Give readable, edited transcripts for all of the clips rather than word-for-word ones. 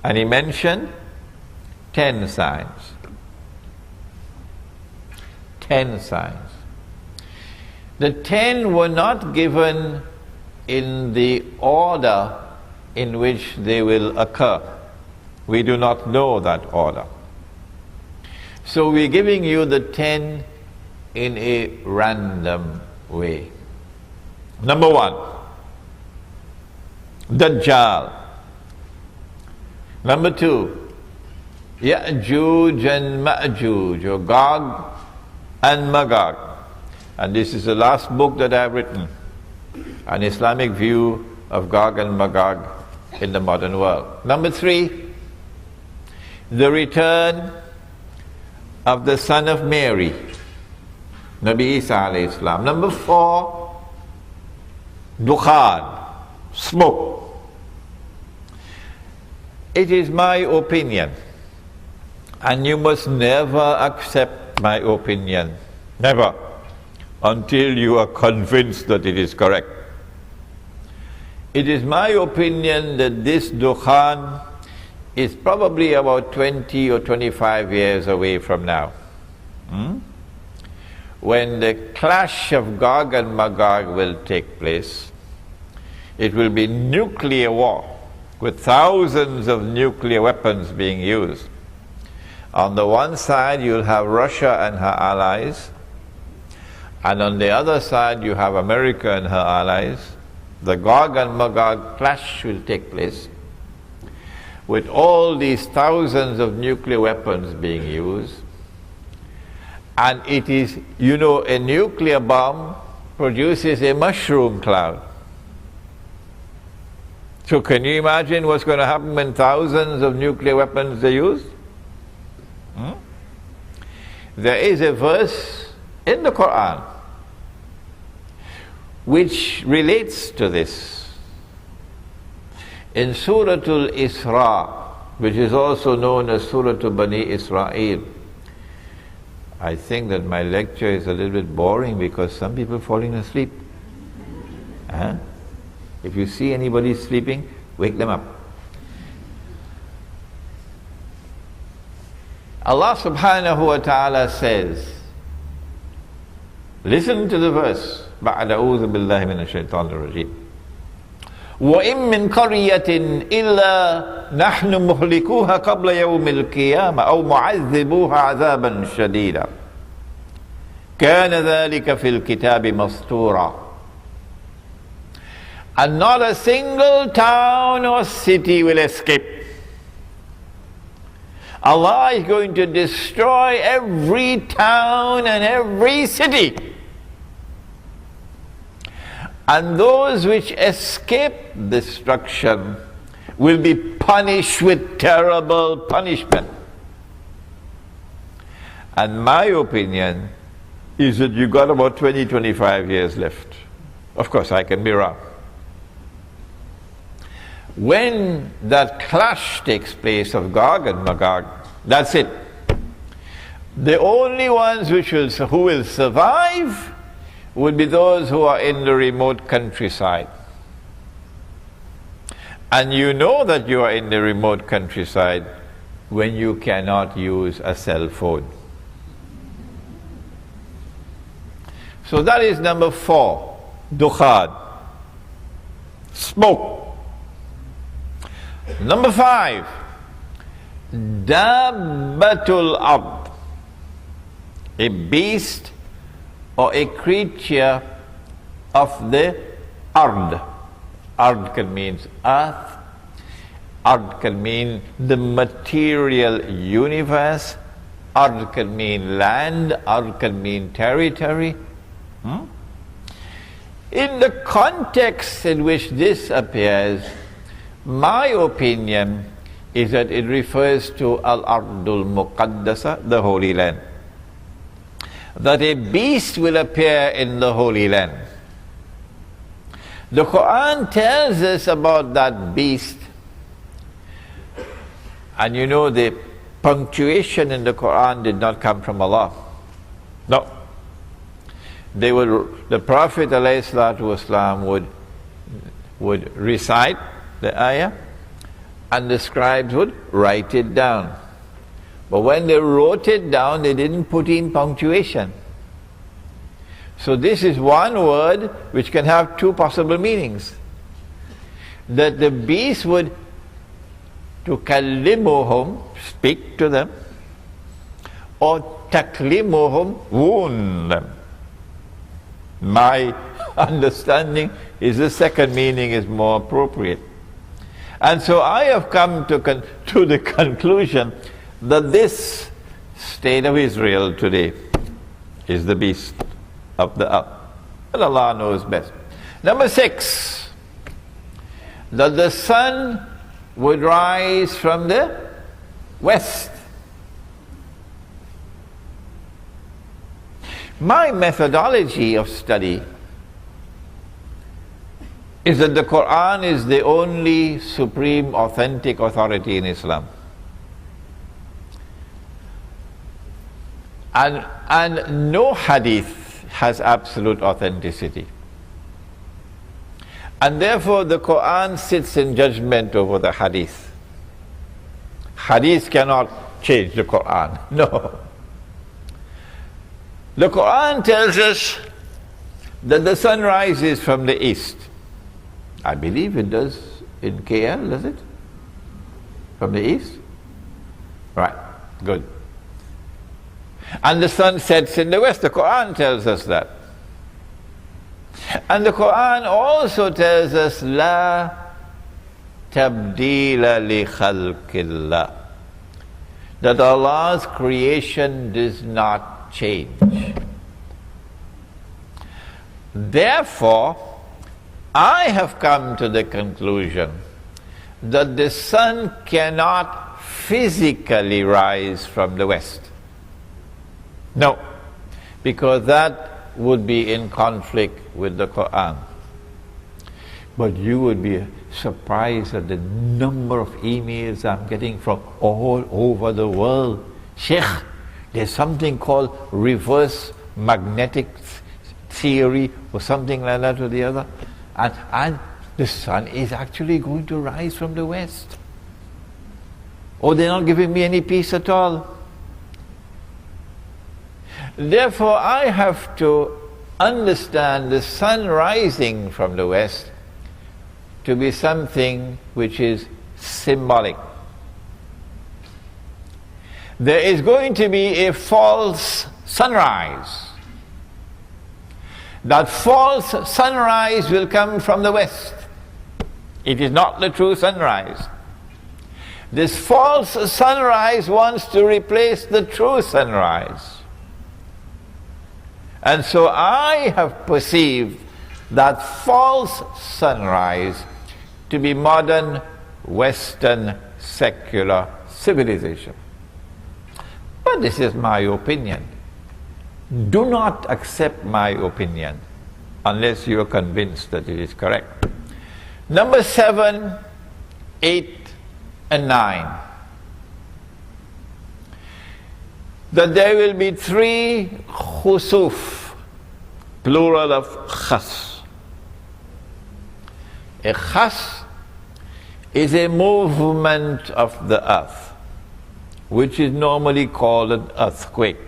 And he mentioned 10 signs. 10 signs. The 10 were not given in the order in which they will occur. We do not know that order. So we're giving you the 10 in a random way. Number 1, Dajjal. Number 2, Ya'juj and Ma'juj, or Gog and Magog. And this is the last book that I've written, an Islamic view of Gog and Magog in the modern world. Number 3, the return of the son of Mary, Nabi Isa alayhi salam. Number 4, Dukhan, smoke. It is my opinion, and you must never accept my opinion, never, until you are convinced that it is correct. It is my opinion that this Dukhan is probably about 20 or 25 years away from now. When the clash of Gog and Magog will take place, it will be nuclear war, with thousands of nuclear weapons being used. On the one side you'll have Russia and her allies, and on the other side you have America and her allies. The Gog and Magog clash will take place, with all these thousands of nuclear weapons being used. And it is, you know, a nuclear bomb produces a mushroom cloud. So can you imagine what's going to happen when thousands of nuclear weapons are used? There is a verse in the Quran which relates to this. In Suratul Isra, which is also known as Suratul Bani Israel. I think that my lecture is a little bit boring because some people are falling asleep. If you see anybody sleeping, wake them up. Allah subhanahu wa ta'ala says, listen to the verse, بَعْدَ أَعُوذُ بِاللَّهِ مِنَ الشَّيْطَانِ الرَّجِيمِ وَإِن مِّن قَرْيَةٍ إِلَّا نَحْنُ مُهْلِكُوهَا قَبْلَ يَوْمِ الْقِيَامَةِ أَوْ مُعَذِّبُوهَا عَذَابًا شَدِيدًا كَانَ ذَلِكَ فِي الْكِتَابِ مَسْطُورًا. And not a single town or city will escape. Allah is going to destroy every town and every city. And those which escape destruction will be punished with terrible punishment. And my opinion is that you got about 20-25 years left. Of course, I can be wrong. When that clash takes place of Gog and Magog, that's it. The only ones who will survive would be those who are in the remote countryside. And you know that you are in the remote countryside when you cannot use a cell phone. So that is number 4, Dukhan, smoke. Number 5, Dabbatul Ardh, a beast or a creature of the Ardh. Ardh can mean earth, Ardh can mean the material universe, Ardh can mean land, Ardh can mean territory. In the context in which this appears, my opinion is that it refers to Al-Ardul Muqaddasa, the Holy Land. That a beast will appear in the Holy Land. The Quran tells us about that beast. And you know, the punctuation in the Quran did not come from Allah. No. The Prophet ﷺ would recite the ayah, and the scribes would write it down. But when they wrote it down, they didn't put in punctuation. So this is one word which can have two possible meanings. That the beast would tukallimuhum, speak to them, or taklimuhum, wound them. My understanding is the second meaning is more appropriate. And so I have come to the conclusion that this state of Israel today is the beast of the earth. But Allah knows best. Number 6, that the sun would rise from the west. My methodology of study is that the Quran is the only supreme authentic authority in Islam. And no hadith has absolute authenticity. And therefore the Quran sits in judgment over the hadith. Hadith cannot change the Quran. No. The Quran tells us that the sun rises from the east. I believe it does in KL, does it? From the east? Right, good. And the sun sets in the west. The Quran tells us that. And the Quran also tells us, La tabdila li khalqillah, that Allah's creation does not change. Therefore, I have come to the conclusion that the sun cannot physically rise from the west. No, because that would be in conflict with the Quran. But you would be surprised at the number of emails I'm getting from all over the world. Sheikh, there's something called reverse magnetic theory or something like that or the other. And the sun is actually going to rise from the west. Oh, they're not giving me any peace at all. Therefore, I have to understand the sun rising from the west to be something which is symbolic. There is going to be a false sunrise. That false sunrise will come from the west. It is not the true sunrise. This false sunrise wants to replace the true sunrise. And so I have perceived that false sunrise to be modern Western secular civilization. But this is my opinion. Do not accept my opinion unless you are convinced that it is correct. Number 7, 8, and 9. That there will be 3 khusuf, plural of khas. A khas is a movement of the earth, which is normally called an earthquake.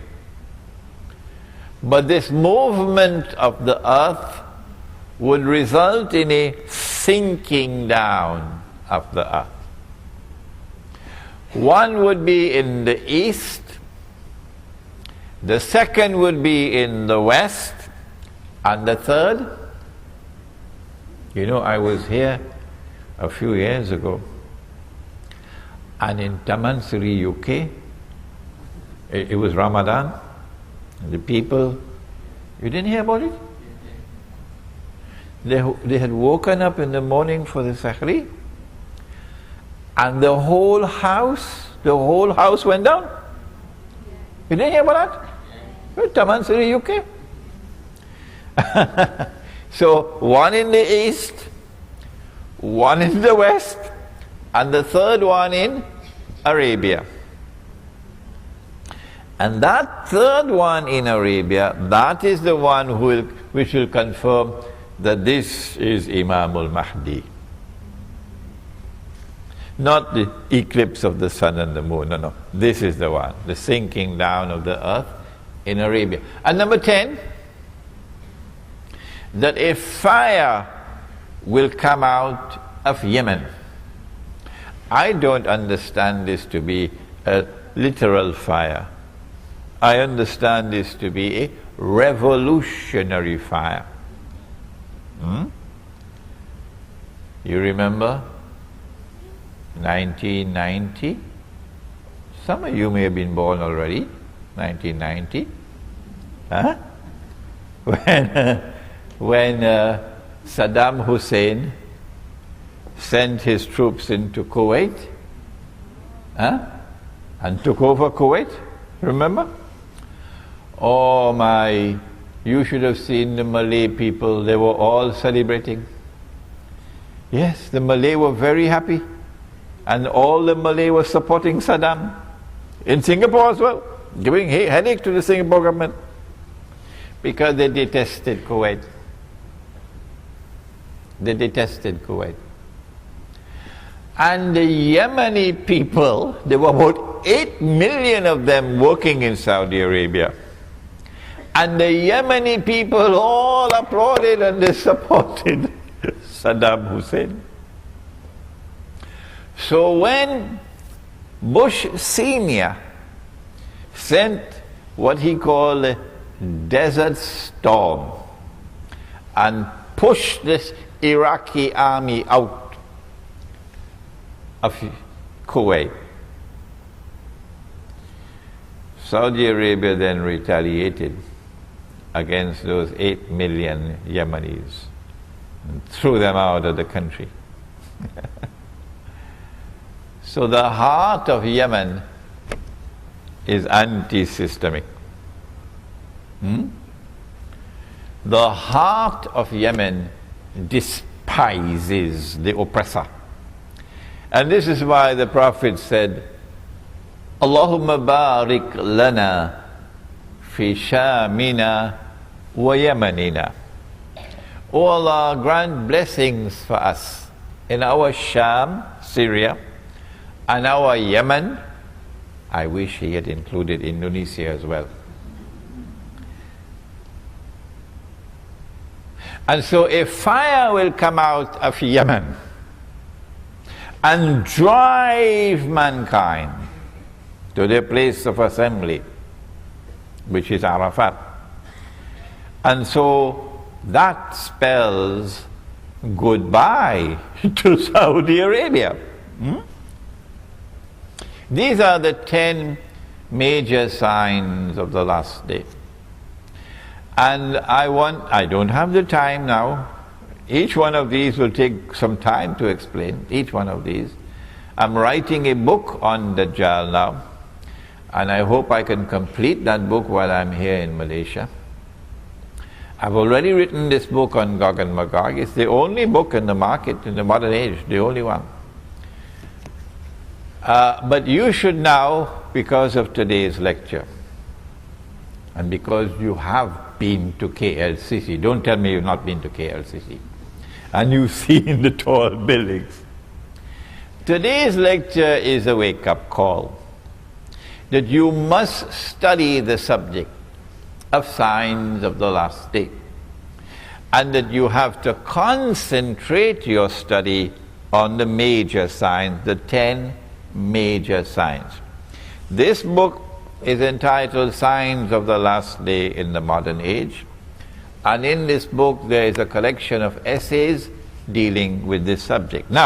But this movement of the earth would result in a sinking down of the earth. One would be in the east, the second would be in the west, and the third, I was here a few years ago, and in Damansiri, UK, it was Ramadan, and the people, you didn't hear about it? They had woken up in the morning for the Sahri, and the whole house went down. You didn't hear about that? Damansiri, UK. So one in the east, one in the west, and the third one in Arabia. And that third one in Arabia, that is the one which will confirm that this is Imam Mahdi. Not the eclipse of the sun and the moon, no. This is the one, the sinking down of the earth in Arabia. And number 10, that a fire will come out of Yemen. I don't understand this to be a literal fire. I understand this to be a revolutionary fire. You remember 1990? Some of you may have been born already. 1990, when Saddam Hussein sent his troops into Kuwait, and took over Kuwait. Remember? Oh my! You should have seen the Malay people. They were all celebrating. Yes, the Malay were very happy. And all the Malay were supporting Saddam. In Singapore as well, giving headache to the Singapore government. Because they detested Kuwait. They detested Kuwait. And the Yemeni people, there were about 8 million of them working in Saudi Arabia. And the Yemeni people all applauded and they supported Saddam Hussein. So when Bush Sr. sent what he called a desert storm and pushed this Iraqi army out of Kuwait, Saudi Arabia then retaliated against those 8 million Yemenis and threw them out of the country. So the heart of Yemen is anti-systemic. The heart of Yemen despises the oppressor. And this is why the Prophet said, Allahumma barik lana fi shamina wa yamanina. O Allah, grant blessings for us in our Sham, Syria, and our Yemen. I wish he had included Indonesia as well. And so a fire will come out of Yemen and drive mankind to their place of assembly, which is Arafat. And so that spells goodbye to Saudi Arabia. These are the 10 major signs of the last day. And I don't have the time now. Each one of these will take some time to explain, each one of these. I'm writing a book on Dajjal now, and I hope I can complete that book while I'm here in Malaysia. I've already written this book on Gog and Magog. It's the only book in the market in the modern age, the only one. But you should now, because of today's lecture, and because you have been to KLCC, don't tell me you've not been to KLCC, and you've seen the tall buildings. Today's lecture is a wake-up call that you must study the subject of signs of the last day, and that you have to concentrate your study on the major signs, the 10 major signs. This book is entitled Signs of the Last Day in the Modern Age, and in this book there is a collection of essays dealing with this subject. Now,